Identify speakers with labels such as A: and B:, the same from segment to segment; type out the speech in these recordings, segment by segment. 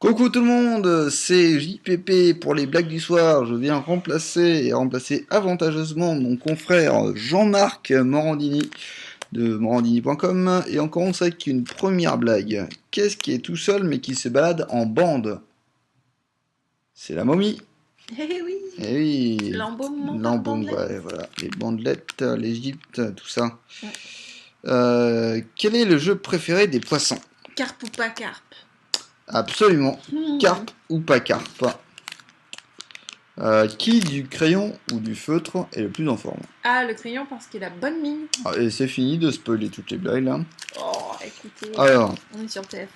A: Coucou tout le monde, c'est JPP pour les blagues du soir. Je viens remplacer avantageusement mon confrère Jean-Marc Morandini de morandini.com et on commence avec une première blague. Qu'est-ce qui est tout seul mais qui se balade en bande? C'est la momie.
B: Eh oui,
A: Eh oui,
B: l'embaumement par
A: l'embaum,
B: bandelette.
A: ouais, voilà, les bandelettes, l'Égypte, tout ça.
B: Ouais.
A: Quel est le jeu préféré des poissons?
B: Carpe ou pas carpe.
A: Absolument, carpe ou pas carpe. Qui du crayon ou du feutre est le plus en forme?
B: Ah, le crayon parce qu'il a bonne mine.
A: Ah, et c'est fini de spoiler toutes les blagues là.
B: Oh, écoutez,
A: Alors,
B: on est sur TF1.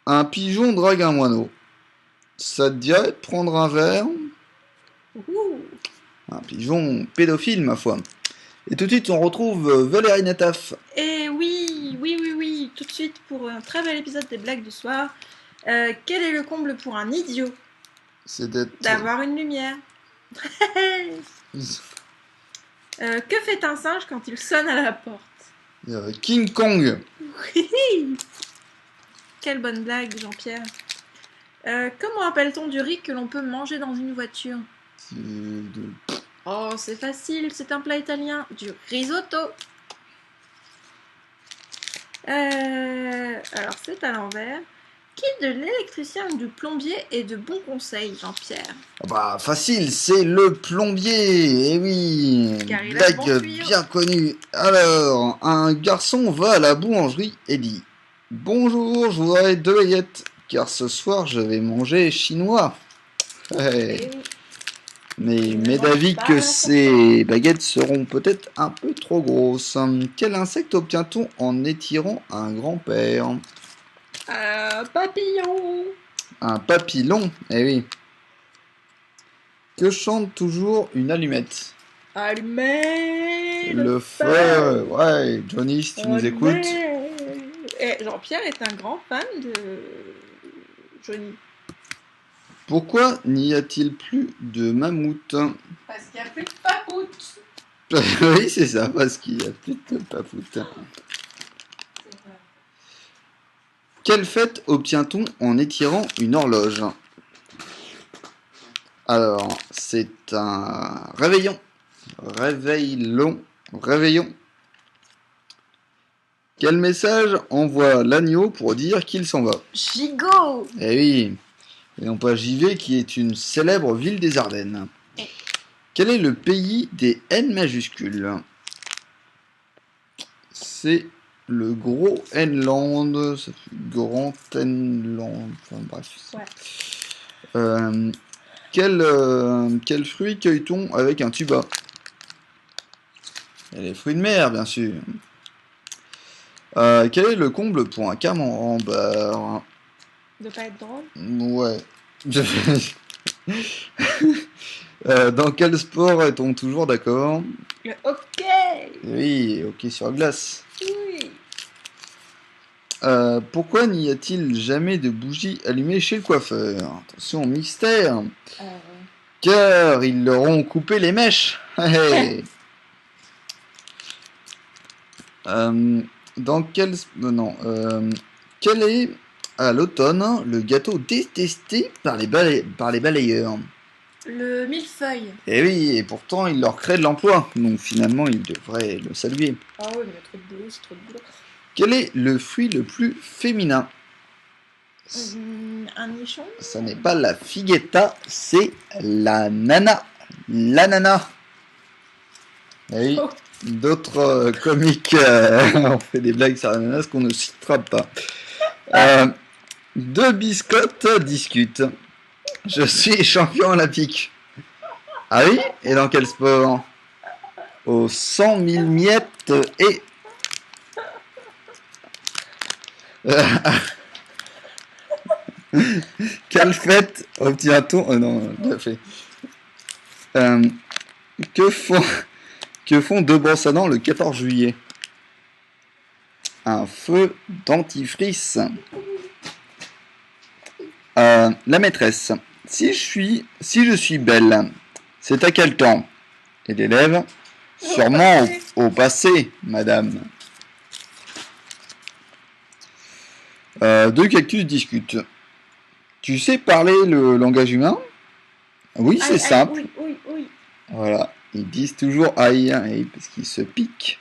A: un pigeon drague un moineau. Ça te dirait de prendre un verre?
B: Ouh.
A: Un pigeon pédophile, ma foi. Et tout de suite, on retrouve Valérie Nataf.
B: Et oui, tout de suite pour un très bel épisode des blagues du soir. Quel est le comble pour un idiot?
A: C'est d'être.
B: D'avoir une lumière. Que fait un singe quand il sonne à la porte?
A: King Kong.
B: Quelle bonne blague, Jean-Pierre. Comment appelle-t-on du riz que l'on peut manger dans une voiture? Oh, c'est facile, c'est un plat italien, du risotto. Alors, c'est à l'envers. Qui de l'électricien ou du plombier est de bons conseils, Jean-Pierre?
A: Ah bah, facile, c'est le plombier. Eh oui,
B: Car il a de bons
A: blague
B: tuyaux.
A: bien connue. Alors, un garçon va à la boulangerie et dit: Bonjour, je voudrais 2 baguettes, car ce soir je vais manger chinois. Ouais.
B: Et
A: Mais
B: Il ne
A: m'est
B: mange
A: d'avis
B: pas
A: que
B: la
A: ces baguettes seront peut-être un peu trop grosses. Quel insecte obtient-on en étirant un grand-père?
B: papillon.
A: Un papillon, eh oui. Que chante toujours une allumette?
B: Allumez
A: Le feu. Ouais, Johnny, si tu nous écoutes.
B: Allumez. Et Jean-Pierre est un grand fan de Johnny.
A: Pourquoi n'y a-t-il plus de mammouth?
B: Parce qu'il n'y a plus de papoute.
A: Oui, c'est ça, parce qu'il n'y a plus de papout. Quelle fête obtient-on en étirant une horloge? Alors, c'est un réveillon. Réveillon. Quel message envoie l'agneau pour dire qu'il s'en va?
B: Gigot.
A: Eh oui, et non pas Givet qui est une célèbre ville des Ardennes. Quel est le pays des N majuscules? C'est le gros N-land, ça fait grand N-land, enfin bref.
B: Ouais.
A: Quel fruit cueille-t-on avec un tuba? Et les fruits de mer, bien sûr. Quel est le comble pour un camembert?
B: De pas être drôle.
A: Ouais. Dans quel sport est-on toujours d'accord?
B: Le hockey.
A: Oui, hockey sur glace.
B: Oui.
A: Pourquoi n'y a-t-il jamais de bougies allumées chez le coiffeur? Attention, mystère. Car ils leur ont coupé les mèches. Hey. Dans quel... non. Quel est, à l'automne, le gâteau détesté par les balayeurs?
B: Le millefeuille.
A: Eh oui, et pourtant, il leur crée de l'emploi. Donc finalement, ils devraient le saluer.
B: Ah oui, mais il y a trop de boulot, c'est trop de boulot.
A: Quel est le fruit le plus féminin?
B: Un nichon.
A: Ça n'est pas la figuetta, c'est la nana. L'ananas. Oui,
B: Oh.
A: d'autres comiques ont fait des blagues sur l'ananas qu'on ne citera pas. Deux biscottes discutent. Je suis champion olympique. Ah oui? Et dans quel sport? Aux 100 000 miettes et... Quelle fête obtient-on? Oh non, bien fait. Que font deux brosses à dents le 14 juillet? Un feu dentifrice. La maîtresse. Si je suis belle, c'est à quel temps? Et l'élève. Sûrement au passé, madame. Deux cactus discutent. Tu sais parler le langage humain? Oui, c'est
B: Aïe, aïe,
A: simple.
B: oui, oui, oui.
A: Voilà. Ils disent toujours aïe, aïe parce qu'ils se piquent.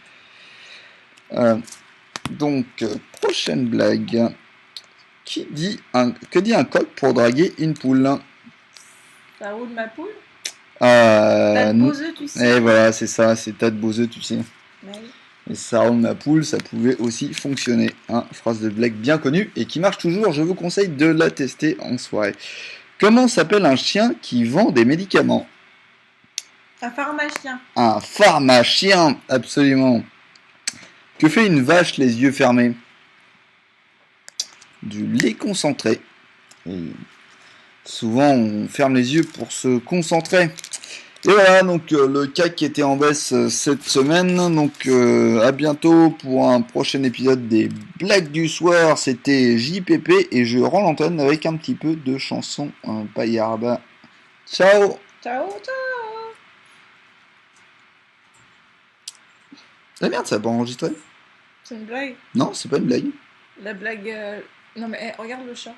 A: Euh, prochaine blague. Que dit un coq pour draguer une poule?
B: Ça roule ma poule. T'as
A: Euh,
B: de beaux œufs, tu
A: et
B: sais.
A: voilà, c'est ça, c'est tas de beaux œufs, tu sais.
B: Oui.
A: Et ça rend ma poule, ça pouvait aussi fonctionner. Hein, phrase de blague bien connue et qui marche toujours, je vous conseille de la tester en soirée. Comment s'appelle un chien qui vend des médicaments?
B: Un pharmacien.
A: Un pharmacien, absolument. Que fait une vache les yeux fermés? Du lait concentré. Et souvent, on ferme les yeux pour se concentrer. Et voilà, donc le CAC qui était en baisse cette semaine. Donc à bientôt pour un prochain épisode des Blagues du soir. C'était JPP et je rends l'antenne avec un petit peu de chanson paillarde. Ciao!
B: Ciao, ciao.
A: Ah merde, ça n'a pas enregistré?
B: C'est une blague.
A: Non, c'est pas une blague.
B: La blague. Non mais regarde le chat.